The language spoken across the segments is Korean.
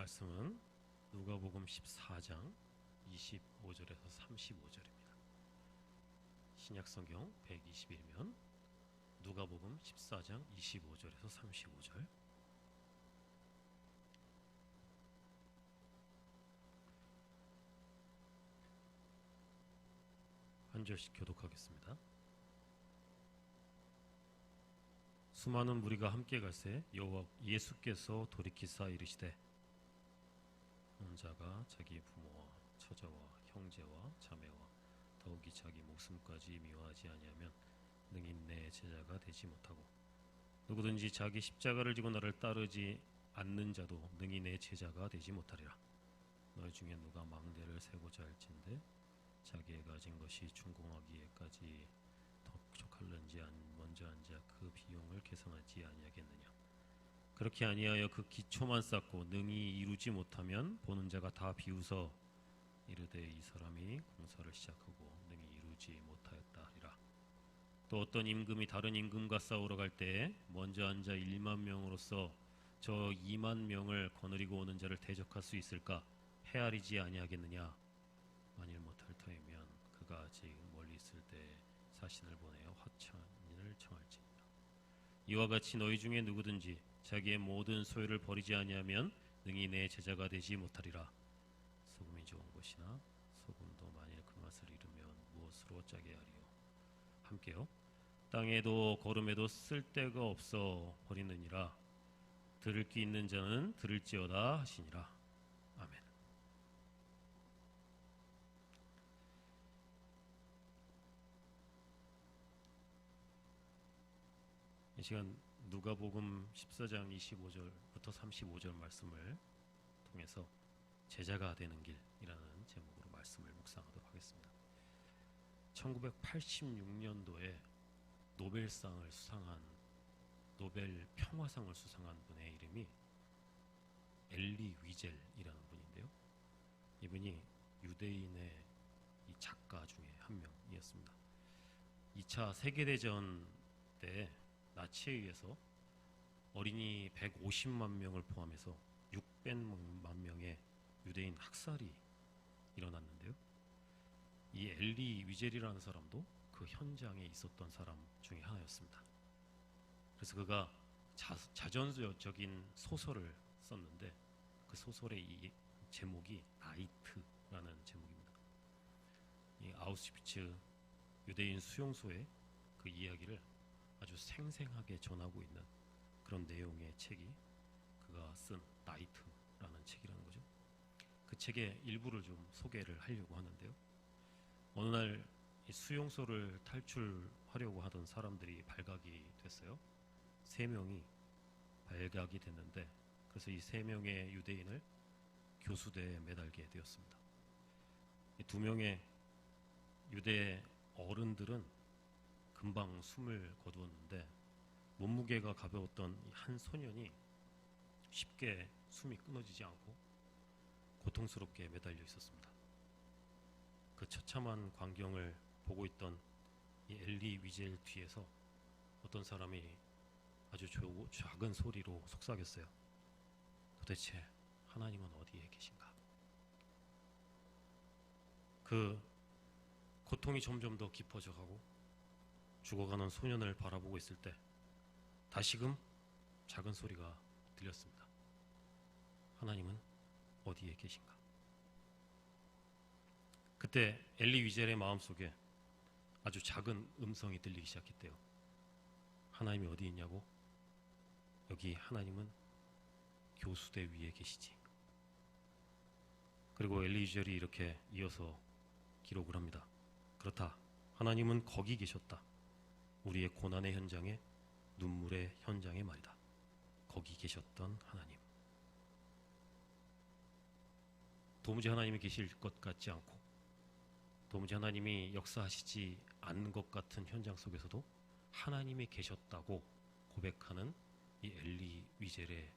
말씀은 누가복음 14장 25절에서 35절입니다. 신약성경 121면 누가복음 14장 25절에서 35절. 한 절씩 교독하겠습니다. 수많은 무리가 함께 갈새 예수께서 돌이키사 이르시되 자가 자기 부모와 처자와 형제와 자매와 더욱이 자기 목숨까지 미워하지 아니하면 능히 내 제자가 되지 못하고 누구든지 자기 십자가를 지고 나를 따르지 않는 자도 능히 내 제자가 되지 못하리라. 너희 중에 누가 망대를 세고자 할진대 자기의 가진 것이 준공하기에까지 더 부족할는지 먼저 앉아 그 비용을 계산하지 아니하겠느냐. 그렇게 아니하여 그 기초만 쌓고 능히 이루지 못하면 보는 자가 다 비웃어 이르되 이 사람이 공사를 시작하고 능히 이루지 못하였다 하리라. 또 어떤 임금이 다른 임금과 싸우러 갈 때에 먼저 앉아 1만 명으로서 저 2만 명을 거느리고 오는 자를 대적할 수 있을까? 헤아리지 아니하겠느냐. 만일 못할 터이면 그가 아직 멀리 있을 때 사신을 보내어 화천인을 청할지니라. 이와 같이 너희 중에 누구든지 자기의 모든 소유를 버리지 아니하면 능히 내 제자가 되지 못하리라. 소금이 좋은 것이나 소금도 만일 그 맛을 잃으면 무엇으로 짜게 하리요. 함께요. 땅에도 거름에도 쓸데가 없어 버리느니라. 들을 귀 있는 자는 들을지어다 하시니라. 아멘. 이 시간 누가복음 14장 25절부터 35절 말씀을 통해서 제자가 되는 길이라는 제목으로 말씀을 묵상하도록 하겠습니다. 1986년도에 노벨상을 수상한 노벨 평화상을 수상한 분의 이름이 엘리 위젤이라는 분인데요. 이분이 유대인의 이 작가 중에 한 명이었습니다. 2차 세계대전 때 나치에 의해서 어린이 150만 명을 포함해서 600만 명의 유대인 학살이 일어났는데요. 이 엘리 위젤이라는 사람도 그 현장에 있었던 사람 중에 하나였습니다. 그래서 그가 자전적인 소설을 썼는데 그 소설의 이 제목이 나이트라는 제목입니다. 이 아우슈비츠 유대인 수용소의 그 이야기를 아주 생생하게 전하고 있는 그런 내용의 책이 그가 쓴 나이트라는 책이라는 거죠. 그 책의 일부를 좀 소개를 하려고 하는데요. 어느 날 이 수용소를 탈출하려고 하던 사람들이 발각이 됐어요. 3명이 발각이 됐는데 그래서 이 3명의 유대인을 교수대에 매달게 되었습니다. 이 2명의 유대 어른들은 금방 숨을 거두었는데 몸무게가 가벼웠던 한 소년이 쉽게 숨이 끊어지지 않고 고통스럽게 매달려 있었습니다. 그 처참한 광경을 보고 있던 이 엘리 위젤 뒤에서 어떤 사람이 아주 작은 소리로 속삭였어요. 도대체 하나님은 어디에 계신가? 그 고통이 점점 더 깊어져 가고 죽어가는 소년을 바라보고 있을 때 다시금 작은 소리가 들렸습니다. 하나님은 어디에 계신가? 그때 엘리 위젤의 마음속에 아주 작은 음성이 들리기 시작했대요. 하나님이 어디 있냐고? 여기 하나님은 교수대 위에 계시지. 그리고 엘리 위젤이 이렇게 이어서 기록을 합니다. 그렇다. 하나님은 거기 계셨다. 우리의 고난의 현장에 눈물의 현장에 말이다. 거기 계셨던 하나님. 도무지 하나님이 계실 것 같지 않고 도무지 하나님이 역사하시지 않는 것 같은 현장 속에서도 하나님이 계셨다고 고백하는 이 엘리 위젤의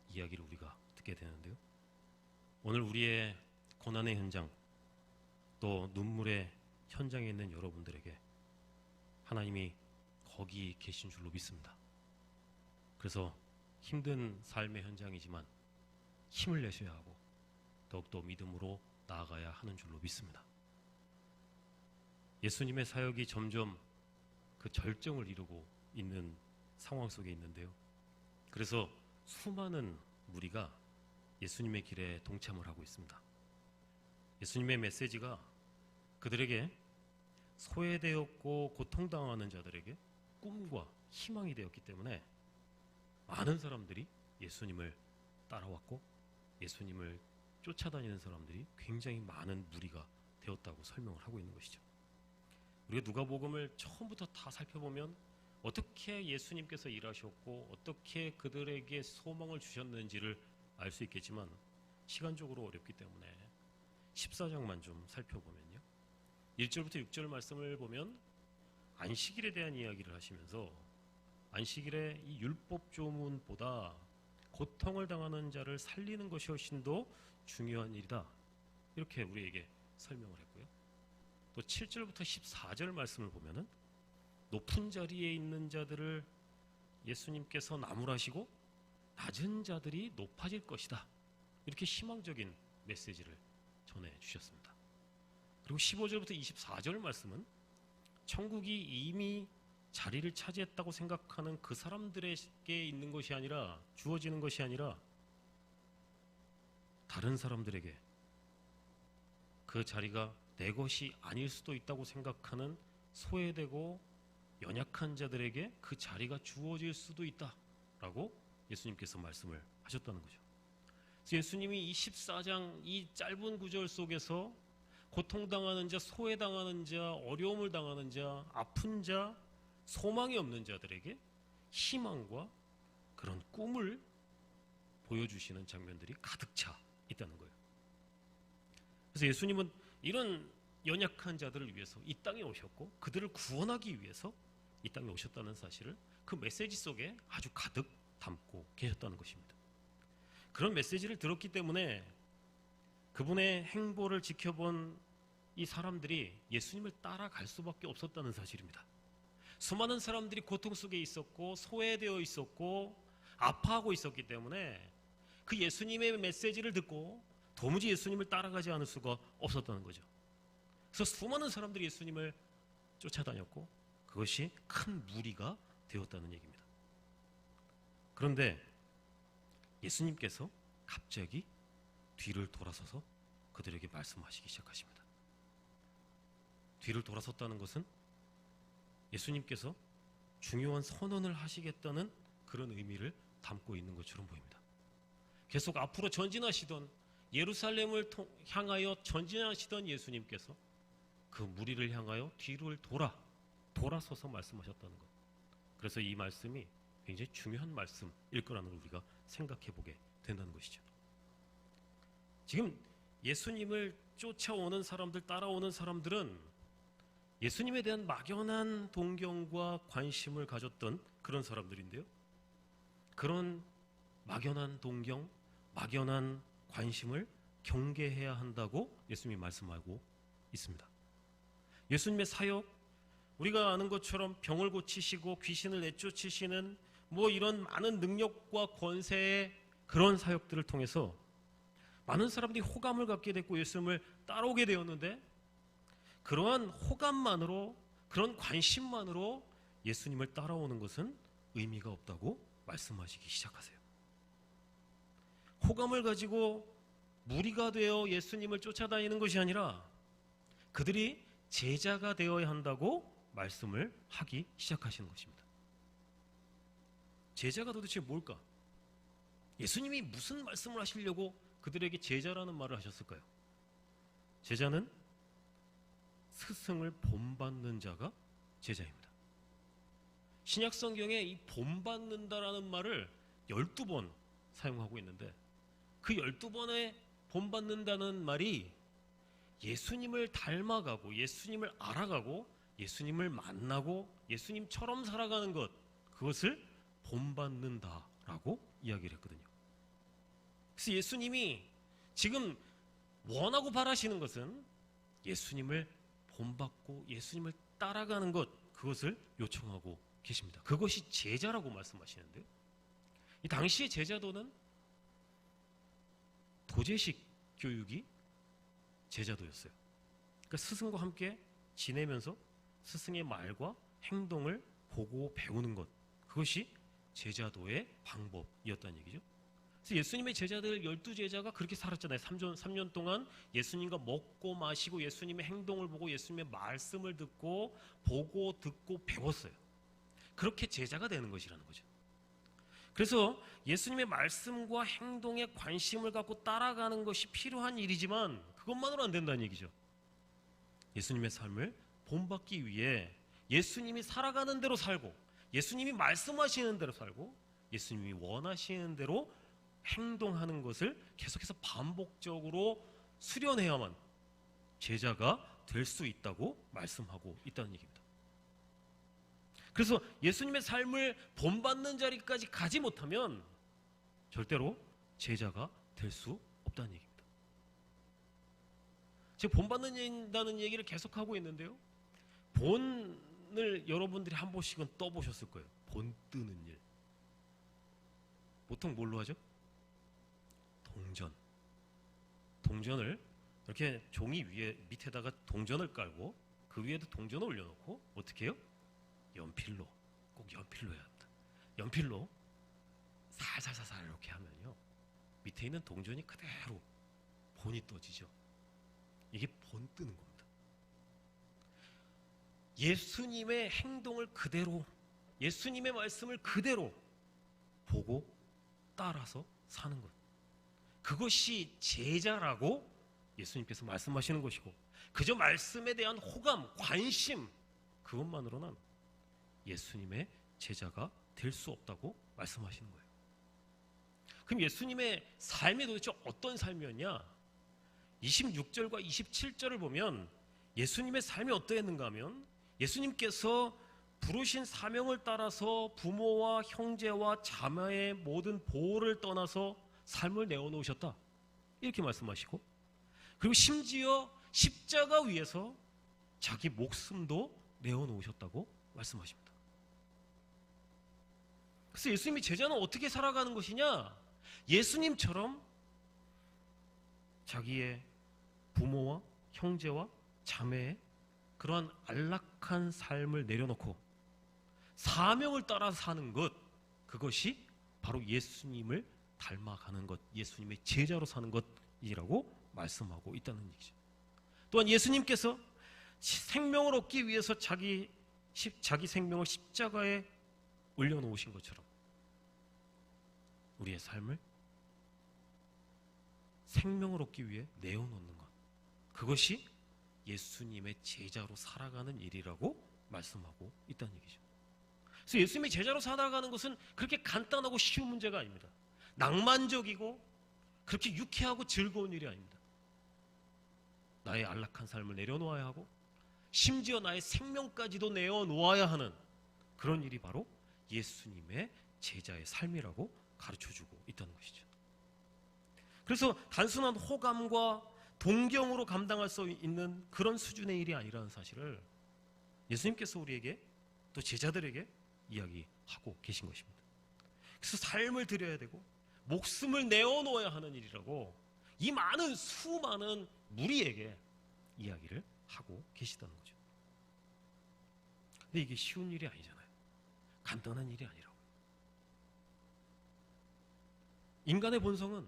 이야기를 우리가 듣게 되는데요. 오늘 우리의 고난의 현장 또 눈물의 현장에 있는 여러분들에게 하나님이 거기 계신 줄로 믿습니다. 그래서 힘든 삶의 현장이지만 힘을 내셔야 하고 더욱더 믿음으로 나아가야 하는 줄로 믿습니다. 예수님의 사역이 점점 그 절정을 이루고 있는 상황 속에 있는데요. 그래서 수많은 무리가 예수님의 길에 동참을 하고 있습니다. 예수님의 메시지가 그들에게 소외되었고 고통당하는 자들에게 꿈과 희망이 되었기 때문에 많은 사람들이 예수님을 따라왔고 예수님을 쫓아다니는 사람들이 굉장히 많은 무리가 되었다고 설명을 하고 있는 것이죠. 우리가 누가복음을 처음부터 다 살펴보면 어떻게 예수님께서 일하셨고 어떻게 그들에게 소망을 주셨는지를 알 수 있겠지만 시간적으로 어렵기 때문에 14장만 좀 살펴보면요. 1절부터 6절 말씀을 보면 안식일에 대한 이야기를 하시면서 안식일의 이 율법 조문보다 고통을 당하는 자를 살리는 것이 훨씬 더 중요한 일이다. 이렇게 우리에게 설명을 했고요. 또 7절부터 14절 말씀을 보면은 높은 자리에 있는 자들을 예수님께서 나무라시고 낮은 자들이 높아질 것이다. 이렇게 희망적인 메시지를 전해주셨습니다. 그리고 15절부터 24절 말씀은 천국이 이미 자리를 차지했다고 생각하는 그 사람들에게 있는 것이 아니라 주어지는 것이 아니라 다른 사람들에게 그 자리가 내 것이 아닐 수도 있다고 생각하는 소외되고 연약한 자들에게 그 자리가 주어질 수도 있다라고 예수님께서 말씀을 하셨다는 거죠. 그래서 예수님이 이 14장 이 짧은 구절 속에서 고통당하는 자, 소외당하는 자, 어려움을 당하는 자, 아픈 자, 소망이 없는 자들에게 희망과 그런 꿈을 보여주시는 장면들이 가득 차 있다는 거예요. 그래서 예수님은 이런 연약한 자들을 위해서 이 땅에 오셨고 그들을 구원하기 위해서 이 땅에 오셨다는 사실을 그 메시지 속에 아주 가득 담고 계셨다는 것입니다. 그런 메시지를 들었기 때문에 그분의 행보를 지켜본 이 사람들이 예수님을 따라갈 수밖에 없었다는 사실입니다. 수많은 사람들이 고통 속에 있었고 소외되어 있었고 아파하고 있었기 때문에 그 예수님의 메시지를 듣고 도무지 예수님을 따라가지 않을 수가 없었다는 거죠. 그래서 수많은 사람들이 예수님을 쫓아다녔고 그것이 큰 무리가 되었다는 얘기입니다. 그런데 예수님께서 갑자기 뒤를 돌아서서 그들에게 말씀하시기 시작하십니다. 뒤를 돌아섰다는 것은 예수님께서 중요한 선언을 하시겠다는 그런 의미를 담고 있는 것처럼 보입니다. 계속 앞으로 전진하시던 예루살렘을 향하여 전진하시던 예수님께서 그 무리를 향하여 뒤를 돌아서서 말씀하셨다는 것. 그래서 이 말씀이 굉장히 중요한 말씀일 거라는 걸 우리가 생각해 보게 된다는 것이죠. 지금 예수님을 쫓아오는 사람들, 따라오는 사람들은 예수님에 대한 막연한 동경과 관심을 가졌던 그런 사람들인데요. 그런 막연한 동경, 막연한 관심을 경계해야 한다고 예수님이 말씀하고 있습니다. 예수님의 사역, 우리가 아는 것처럼 병을 고치시고 귀신을 내쫓으시는 이런 많은 능력과 권세의 그런 사역들을 통해서 많은 사람들이 호감을 갖게 됐고 예수님을 따라오게 되었는데 그러한 호감만으로 그런 관심만으로 예수님을 따라오는 것은 의미가 없다고 말씀하시기 시작하세요. 호감을 가지고 무리가 되어 예수님을 쫓아다니는 것이 아니라 그들이 제자가 되어야 한다고 말씀을 하기 시작하시는 것입니다. 제자가 도대체 뭘까? 예수님이 무슨 말씀을 하시려고 그들에게 제자라는 말을 하셨을까요? 제자는 스승을 본받는 자가 제자입니다. 신약 성경에 이 본받는다라는 말을 12번 사용하고 있는데 그 12번의 본받는다는 말이 예수님을 닮아가고 예수님을 알아가고 예수님을 만나고 예수님처럼 살아가는 것, 그것을 본받는다라고 이야기를 했거든요. 그래서 예수님이 지금 원하고 바라시는 것은 예수님을 본받고 예수님을 따라가는 것, 그것을 요청하고 계십니다. 그것이 제자라고 말씀하시는데요. 이 당시의 제자도는 조제식 교육이 제자도였어요. 그러니까 스승과 함께 지내면서 스승의 말과 행동을 보고 배우는 것, 그것이 제자도의 방법이었다는 얘기죠. 그래서 예수님의 제자들 12제자가 그렇게 살았잖아요. 3년 동안 예수님과 먹고 마시고 예수님의 행동을 보고 예수님의 말씀을 듣고 보고 듣고 배웠어요. 그렇게 제자가 되는 것이라는 거죠. 그래서 예수님의 말씀과 행동에 관심을 갖고 따라가는 것이 필요한 일이지만 그것만으로 안 된다는 얘기죠. 예수님의 삶을 본받기 위해 예수님이 살아가는 대로 살고 예수님이 말씀하시는 대로 살고 예수님이 원하시는 대로 행동하는 것을 계속해서 반복적으로 수련해야만 제자가 될 수 있다고 말씀하고 있다는 얘기입니다. 그래서 예수님의 삶을 본받는 자리까지 가지 못하면 절대로 제자가 될 수 없다는 얘기입니다. 제가 본받는다는 얘기를 계속하고 있는데요, 본을 여러분들이 한 번씩은 떠보셨을 거예요. 본 뜨는 일. 보통 뭘로 하죠? 동전을 이렇게 종이 밑에다가 동전을 깔고 그 위에도 동전을 올려놓고 어떻게 해요? 연필로, 꼭 연필로 해야 합니다. 연필로 살살살살 이렇게 하면요, 밑에 있는 동전이 그대로 본이 떠지죠. 이게 본 뜨는 겁니다. 예수님의 행동을 그대로, 예수님의 말씀을 그대로 보고 따라서 사는 것, 그것이 제자라고 예수님께서 말씀하시는 것이고, 그저 말씀에 대한 호감, 관심, 그것만으로는 예수님의 제자가 될 수 없다고 말씀하시는 거예요. 그럼 예수님의 삶이 도대체 어떤 삶이었냐? 26절과 27절을 보면 예수님의 삶이 어떠했는가 하면, 예수님께서 부르신 사명을 따라서 부모와 형제와 자매의 모든 보호를 떠나서 삶을 내어놓으셨다, 이렇게 말씀하시고, 그리고 심지어 십자가 위에서 자기 목숨도 내어놓으셨다고 말씀하십니다. 그래서 예수님이 제자는 어떻게 살아가는 것이냐? 예수님처럼 자기의 부모와 형제와 자매의 그러한 안락한 삶을 내려놓고 사명을 따라 사는 것, 그것이 바로 예수님을 닮아가는 것, 예수님의 제자로 사는 것이라고 말씀하고 있다는 얘기죠. 또한 예수님께서 생명을 얻기 위해서 자기 생명을 십자가에 올려놓으신 것처럼 우리의 삶을 생명을 얻기 위해 내어놓는 것, 그것이 예수님의 제자로 살아가는 일이라고 말씀하고 있다는 얘기죠. 그래서 예수님의 제자로 살아가는 것은 그렇게 간단하고 쉬운 문제가 아닙니다. 낭만적이고 그렇게 유쾌하고 즐거운 일이 아닙니다. 나의 안락한 삶을 내려놓아야 하고 심지어 나의 생명까지도 내어놓아야 하는 그런 일이 바로 예수님의 제자의 삶이라고 가르쳐주고 있다는 것이죠. 그래서 단순한 호감과 동경으로 감당할 수 있는 그런 수준의 일이 아니라는 사실을 예수님께서 우리에게, 또 제자들에게 이야기하고 계신 것입니다. 그래서 삶을 드려야 되고 목숨을 내어놓아야 하는 일이라고 이 많은 수많은 무리에게 이야기를 하고 계시다는 거죠. 근데 이게 쉬운 일이 아니잖아요. 간단한 일이 아니라고. 인간의 본성은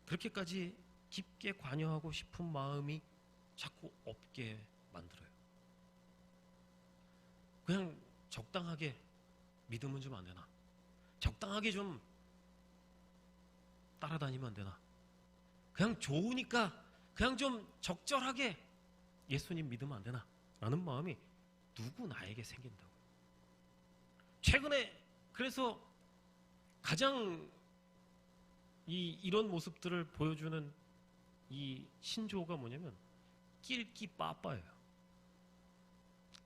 그렇게까지 깊게 관여하고 싶은 마음이 자꾸 없게 만들어요. 그냥 적당하게 믿으면 좀 안 되나? 적당하게 좀 따라다니면 안 되나? 그냥 좋으니까 그냥 좀 적절하게 예수님 믿으면 안 되나? 라는 마음이 누구 나에게 생긴다고. 최근에 그래서 가장 이런 모습들을 보여주는 이 신조어가 뭐냐면 낄끼 빠빠예요.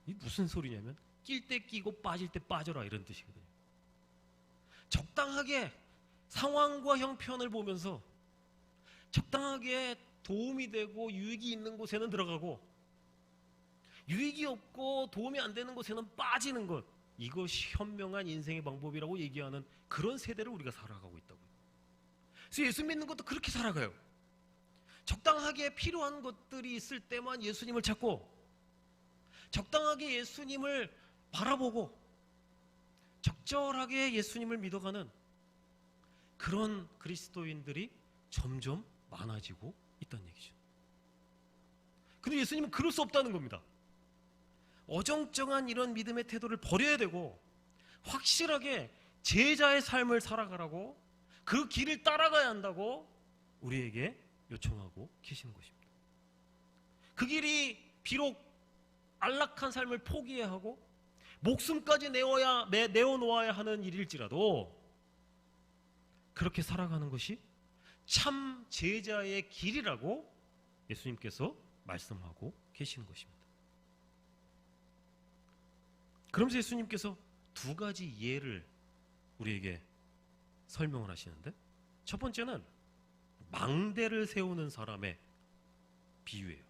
이 무슨 소리냐면 낄 때 끼고 빠질 때 빠져라, 이런 뜻이거든요. 적당하게 상황과 형편을 보면서 적당하게 도움이 되고 유익이 있는 곳에는 들어가고 유익이 없고 도움이 안 되는 곳에는 빠지는 것, 이것이 현명한 인생의 방법이라고 얘기하는 그런 세대를 우리가 살아가고 있다고요. 그래서 예수 믿는 것도 그렇게 살아가요. 적당하게 필요한 것들이 있을 때만 예수님을 찾고, 적당하게 예수님을 바라보고, 적절하게 예수님을 믿어가는 그런 그리스도인들이 점점 많아지고 있다는 얘기죠. 근데 예수님은 그럴 수 없다는 겁니다. 어정쩡한 이런 믿음의 태도를 버려야 되고, 확실하게 제자의 삶을 살아가라고, 그 길을 따라가야 한다고 우리에게 요청하고 계시는 것입니다. 그 길이 비록 안락한 삶을 포기해야 하고 목숨까지 내어놓아야 하는 일일지라도 그렇게 살아가는 것이 참 제자의 길이라고 예수님께서 말씀하고 계시는 것입니다. 그러면서 예수님께서 두 가지 예를 우리에게 설명을 하시는데, 첫 번째는 망대를 세우는 사람의 비유예요.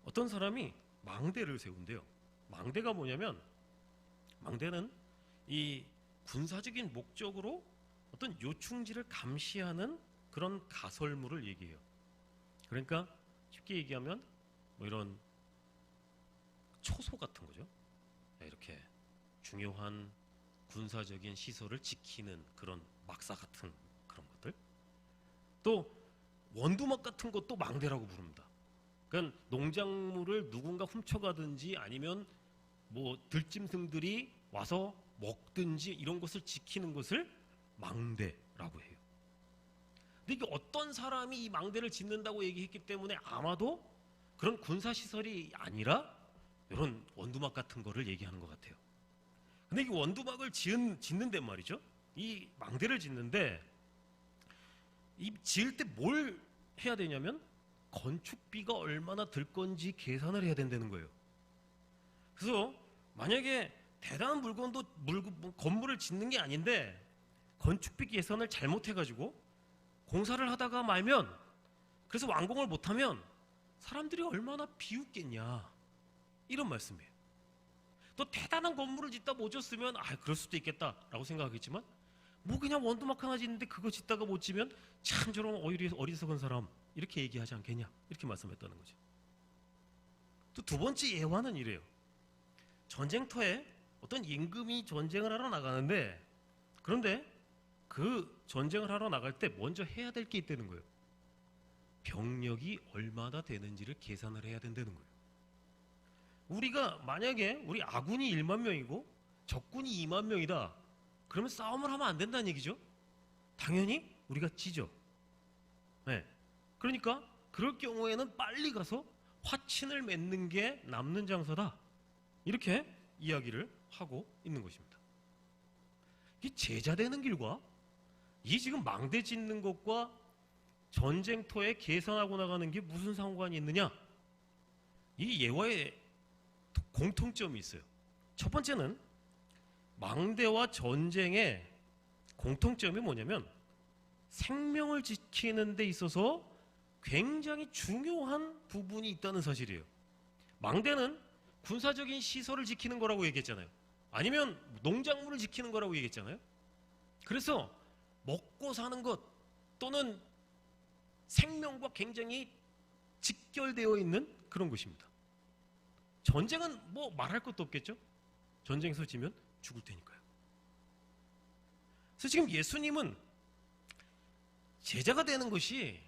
어떤 사람이 망대를 세운대요. 망대가 뭐냐면, 망대는 이 군사적인 목적으로 어떤 요충지를 감시하는 그런 가설물을 얘기해요. 그러니까 쉽게 얘기하면 뭐 이런 초소 같은 거죠. 이렇게 중요한 군사적인 시설을 지키는 그런 막사 같은 그런 것들. 또 원두막 같은 것도 망대라고 부릅니다. 그러니까 농작물을 누군가 훔쳐가든지 아니면 뭐 들짐승들이 와서 먹든지 이런 것을 지키는 것을 망대라고 해요. 근데 이게 어떤 사람이 이 망대를 짓는다고 얘기했기 때문에 아마도 그런 군사시설이 아니라 이런 원두막 같은 거를 얘기하는 것 같아요. 근데 이 원두막을 짓는데 말이죠. 이 망대를 짓는데 이 지을 때 뭘 해야 되냐면 건축비가 얼마나 들 건지 계산을 해야 된다는 거예요. 그래서 만약에 대단한 건물을 짓는 게 아닌데 건축비 계산을 잘못해가지고 공사를 하다가 말면, 그래서 완공을 못하면 사람들이 얼마나 비웃겠냐, 이런 말씀이에요. 또 대단한 건물을 짓다 못 졌으면 그럴 수도 있겠다라고 생각하겠지만, 뭐 그냥 원두막 하나 짓는데 그거 짓다가 못 지면 참 저런 어리석은 사람, 이렇게 얘기하지 않겠냐, 이렇게 말씀했다는 거죠. 또 두 번째 예화는 이래요. 전쟁터에 어떤 임금이 전쟁을 하러 나가는데, 그런데 그 전쟁을 하러 나갈 때 먼저 해야 될 게 있다는 거예요. 병력이 얼마나 되는지를 계산을 해야 된다는 거예요. 우리가 만약에 우리 아군이 1만 명이고 적군이 2만 명이다, 그러면 싸움을 하면 안 된다는 얘기죠. 당연히 우리가 지죠. 네. 그러니까 그럴 경우에는 빨리 가서 화친을 맺는 게 남는 장사다, 이렇게 이야기를 하고 있는 것입니다. 이 제자 되는 길과 이 지금 망대 짓는 것과 전쟁터에 계산하고 나가는 게 무슨 상관이 있느냐? 이 예화에 공통점이 있어요. 첫 번째는 망대와 전쟁의 공통점이 뭐냐면 생명을 지키는 데 있어서 굉장히 중요한 부분이 있다는 사실이에요. 망대는 군사적인 시설을 지키는 거라고 얘기했잖아요. 아니면 농작물을 지키는 거라고 얘기했잖아요. 그래서 먹고 사는 것 또는 생명과 굉장히 직결되어 있는 그런 것입니다. 전쟁은 뭐 말할 것도 없겠죠. 전쟁에서 지면 죽을 테니까요. 그래서 지금 예수님은 제자가 되는 것이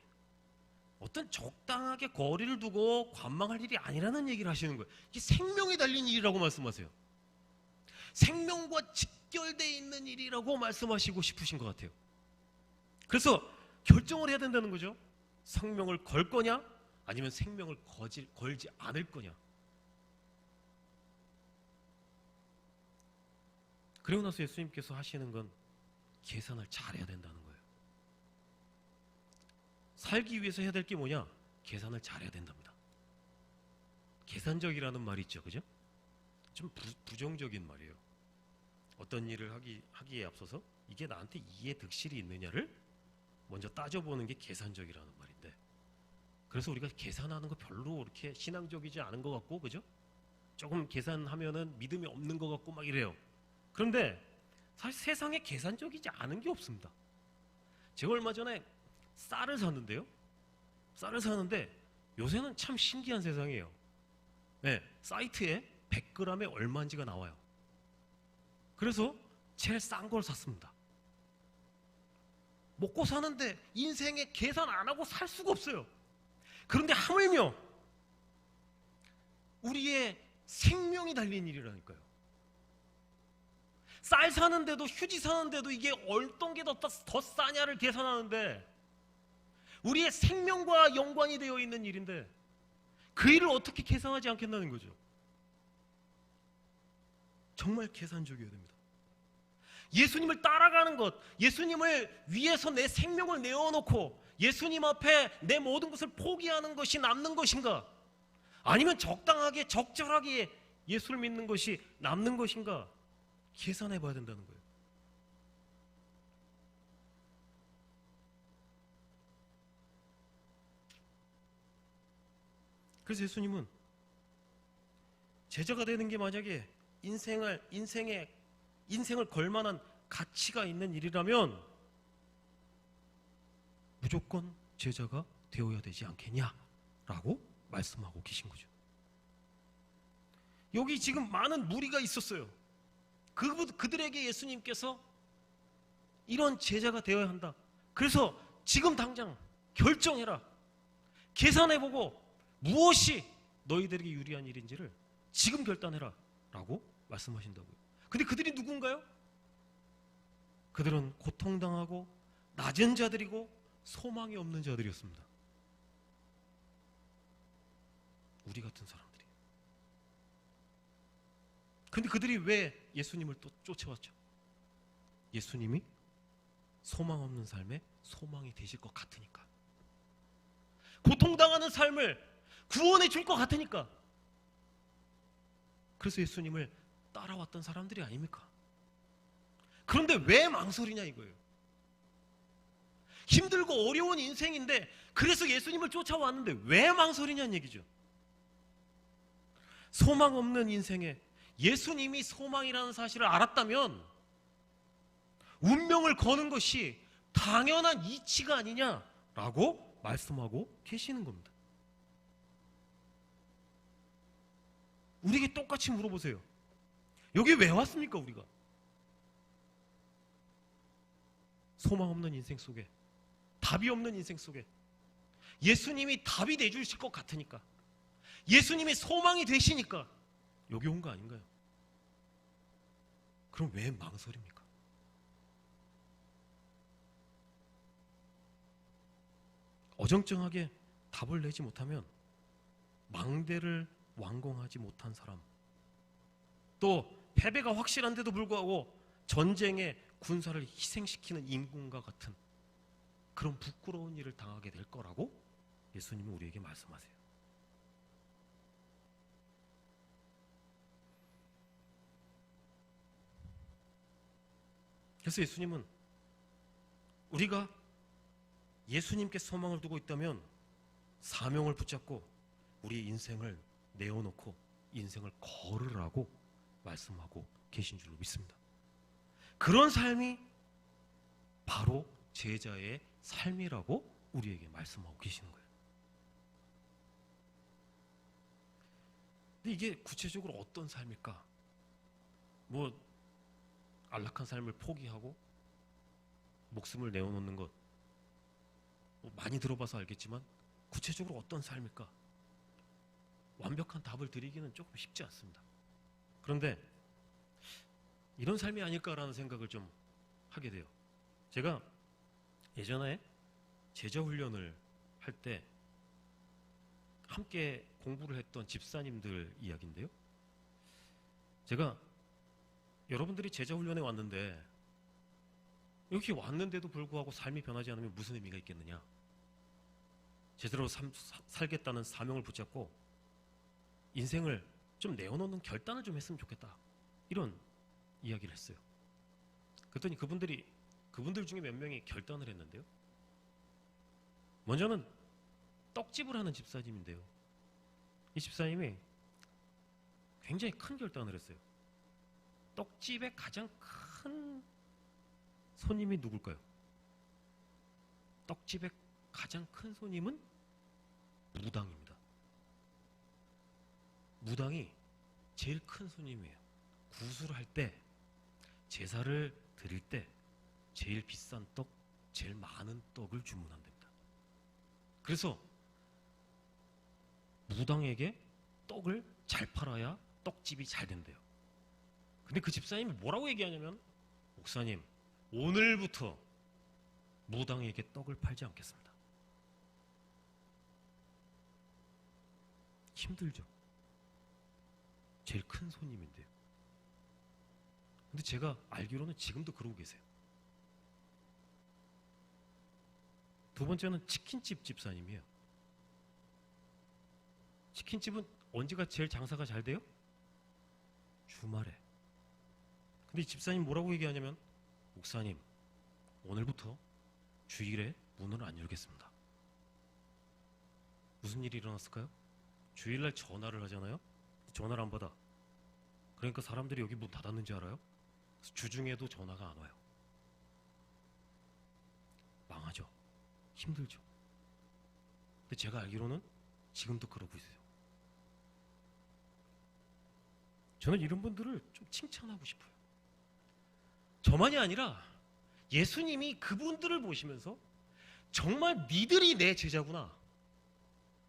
어떤 적당하게 거리를 두고 관망할 일이 아니라는 얘기를 하시는 거예요. 이게 생명에 달린 일이라고 말씀하세요. 생명과 직결되어 있는 일이라고 말씀하시고 싶으신 것 같아요. 그래서 결정을 해야 된다는 거죠. 생명을 걸 거냐 아니면 생명을 걸지 않을 거냐. 그리고 나서 예수님께서 하시는 건 계산을 잘해야 된다는 거예요. 살기 위해서 해야 될 게 뭐냐? 계산을 잘해야 된답니다. 계산적이라는 말이 있죠, 그죠? 좀 부정적인 말이에요. 어떤 일을 하기에 앞서서 이게 나한테 이해 득실이 있느냐를 먼저 따져보는 게 계산적이라는 말인데, 그래서 우리가 계산하는 거 별로 이렇게 신앙적이지 않은 것 같고, 그죠? 조금 계산하면은 믿음이 없는 것 같고 막 이래요. 그런데 사실 세상에 계산적이지 않은 게 없습니다. 제가 얼마 전에 쌀을 샀는데요. 쌀을 사는데 요새는 참 신기한 세상이에요. 네, 사이트에 100g에 얼마인지가 나와요. 그래서 제일 싼 걸 샀습니다. 먹고 사는데 인생에 계산 안 하고 살 수가 없어요. 그런데 하물며 우리의 생명이 달린 일이라니까요. 쌀 사는데도 휴지 사는데도 이게 어떤 게 더 싸냐를 계산하는데 우리의 생명과 연관이 되어 있는 일인데 그 일을 어떻게 계산하지 않겠다는 거죠. 정말 계산적이어야 됩니다. 예수님을 따라가는 것, 예수님을 위해서 내 생명을 내어놓고 예수님 앞에 내 모든 것을 포기하는 것이 남는 것인가? 아니면 적당하게 적절하게 예수를 믿는 것이 남는 것인가? 계산해 봐야 된다는 거예요. 그래서 예수님은 제자가 되는 게 만약에 인생을 걸만한 가치가 있는 일이라면 무조건 제자가 되어야 되지 않겠냐라고 말씀하고 계신 거죠. 여기 지금 많은 무리가 있었어요. 그들에게 예수님께서 이런 제자가 되어야 한다. 그래서 지금 당장 결정해라. 계산해보고 무엇이 너희들에게 유리한 일인지를 지금 결단해라 라고 말씀하신다고요. 근데 그들이 누군가요? 그들은 고통당하고 낮은 자들이고 소망이 없는 자들이었습니다. 우리 같은 사람들이. 근데 그들이 왜 예수님을 또 쫓아왔죠? 예수님이 소망 없는 삶에 소망이 되실 것 같으니까. 고통당하는 삶을 구원해 줄 것 같으니까. 그래서 예수님을 따라왔던 사람들이 아닙니까? 그런데 왜 망설이냐 이거예요. 힘들고 어려운 인생인데 그래서 예수님을 쫓아왔는데 왜 망설이냐는 얘기죠. 소망 없는 인생에 예수님이 소망이라는 사실을 알았다면 운명을 거는 것이 당연한 이치가 아니냐라고 말씀하고 계시는 겁니다. 우리에게 똑같이 물어보세요. 여기 왜 왔습니까 우리가? 소망 없는 인생 속에, 답이 없는 인생 속에 예수님이 답이 내주실 것 같으니까, 예수님이 소망이 되시니까 여기 온 거 아닌가요? 그럼 왜 망설입니까? 어정쩡하게 답을 내지 못하면 망대를 완공하지 못한 사람, 또 패배가 확실한데도 불구하고 전쟁에 군사를 희생시키는 임금과 같은 그런 부끄러운 일을 당하게 될 거라고 예수님은 우리에게 말씀하세요. 그래서 예수님은 우리가 예수님께 소망을 두고 있다면 사명을 붙잡고 우리 인생을 내어놓고 인생을 걸으라고 말씀하고 계신 줄로 믿습니다. 그런 삶이 바로 제자의 삶이라고 우리에게 말씀하고 계시는 거예요. 근데 이게 구체적으로 어떤 삶일까? 뭐 안락한 삶을 포기하고 목숨을 내어놓는 것, 뭐 많이 들어봐서 알겠지만 구체적으로 어떤 삶일까? 완벽한 답을 드리기는 조금 쉽지 않습니다. 그런데 이런 삶이 아닐까라는 생각을 좀 하게 돼요. 제가 예전에 제자 훈련을 할 때 함께 공부를 했던 집사님들 이야기인데요. 제가 여러분들이 제자 훈련에 왔는데 여기 왔는데도 불구하고 삶이 변하지 않으면 무슨 의미가 있겠느냐? 제대로 살겠다는 사명을 붙잡고 인생을 좀 내어놓는 결단을 좀 했으면 좋겠다. 이런 이야기를 했어요. 그랬더니 그분들 중에 몇 명이 결단을 했는데요. 먼저는 떡집을 하는 집사님인데요. 이 집사님이 굉장히 큰 결단을 했어요. 떡집의 가장 큰 손님이 누굴까요? 떡집의 가장 큰 손님은 무당입니다. 무당이 제일 큰 손님이에요. 구술을 할 때, 제사를 드릴 때 제일 비싼 떡, 제일 많은 떡을 주문한답니다. 그래서 무당에게 떡을 잘 팔아야 떡집이 잘 된대요. 근데 그 집사님이 뭐라고 얘기하냐면, 목사님, 오늘부터 무당에게 떡을 팔지 않겠습니다. 힘들죠. 제일 큰 손님인데요. 근데 제가 알기로는 지금도 그러고 계세요. 두 번째는 치킨집 집사님이에요. 치킨집은 언제가 제일 장사가 잘 돼요? 주말에. 근데 이 집사님 뭐라고 얘기하냐면, 목사님, 오늘부터 주일에 문을 안 열겠습니다. 무슨 일이 일어났을까요? 주일날 전화를 하잖아요. 전화를 안 받아. 그러니까 사람들이 여기 문 닫았는지 알아요? 주중에도 전화가 안 와요. 망하죠. 힘들죠. 근데 제가 알기로는 지금도 그러고 있어요. 저는 이런 분들을 좀 칭찬하고 싶어요. 저만이 아니라 예수님이 그분들을 보시면서 정말 니들이 내 제자구나,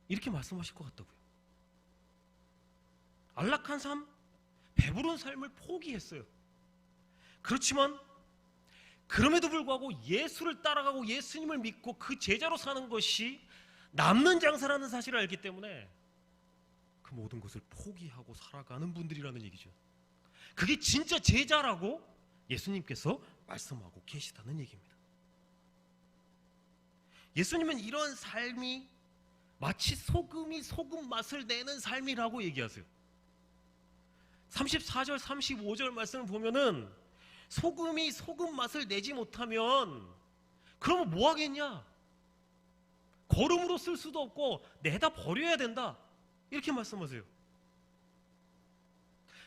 이렇게 말씀하실 것 같다고요. 안락한 삶, 배부른 삶을 포기했어요. 그렇지만 그럼에도 불구하고 예수를 따라가고 예수님을 믿고 그 제자로 사는 것이 남는 장사라는 사실을 알기 때문에 그 모든 것을 포기하고 살아가는 분들이라는 얘기죠. 그게 진짜 제자라고 예수님께서 말씀하고 계시다는 얘기입니다. 예수님은 이런 삶이 마치 소금이 소금 맛을 내는 삶이라고 얘기하세요. 34절 35절 말씀을 보면은 소금이 소금 맛을 내지 못하면 그러면 뭐 하겠냐? 거름으로 쓸 수도 없고 내다 버려야 된다, 이렇게 말씀하세요.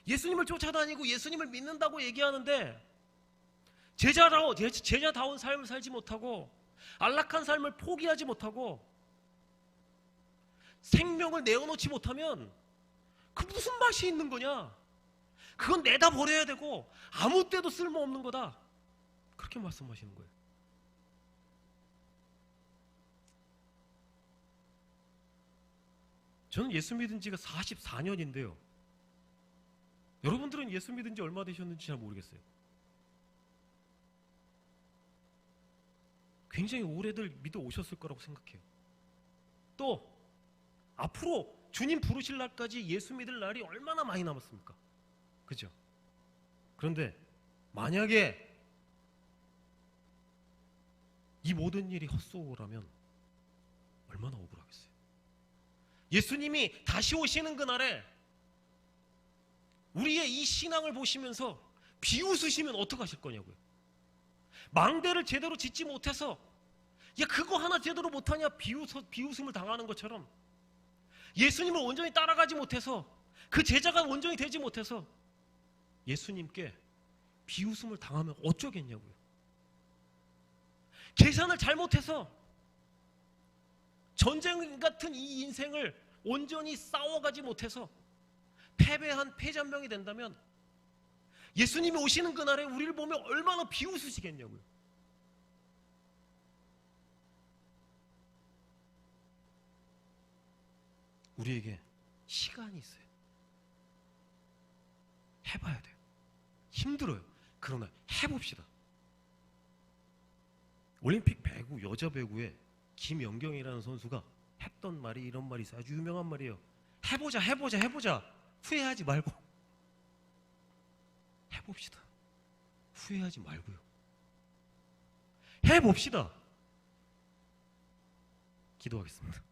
예수님을 쫓아다니고 예수님을 믿는다고 얘기하는데 제자다운 삶을 살지 못하고 안락한 삶을 포기하지 못하고 생명을 내어놓지 못하면 그 무슨 맛이 있는 거냐? 그건 내다 버려야 되고 아무 때도 쓸모없는 거다, 그렇게 말씀하시는 거예요. 저는 예수 믿은 지가 44년인데요. 여러분들은 예수 믿은 지 얼마 되셨는지 잘 모르겠어요. 굉장히 오래들 믿어 오셨을 거라고 생각해요. 또 앞으로 주님 부르실 날까지 예수 믿을 날이 얼마나 많이 남았습니까? 그죠? 그런데 만약에 이 모든 일이 헛소라면 얼마나 억울하겠어요. 예수님이 다시 오시는 그날에 우리의 이 신앙을 보시면서 비웃으시면 어떡하실 거냐고요. 망대를 제대로 짓지 못해서 야 그거 하나 제대로 못하냐 비웃음을 당하는 것처럼 예수님을 온전히 따라가지 못해서 그 제자가 온전히 되지 못해서 예수님께 비웃음을 당하면 어쩌겠냐고요. 계산을 잘못해서 전쟁 같은 이 인생을 온전히 싸워가지 못해서 패배한 패전명이 된다면 예수님이 오시는 그날에 우리를 보면 얼마나 비웃으시겠냐고요. 우리에게 시간이 있어요. 해봐야 돼요. 힘들어요. 그러나 해봅시다. 올림픽 배구, 여자 배구에 김연경이라는 선수가 했던 말이 이런 말이 있어요. 아주 유명한 말이에요. 해보자. 후회하지 말고. 해봅시다. 후회하지 말고요. 해봅시다. 기도하겠습니다.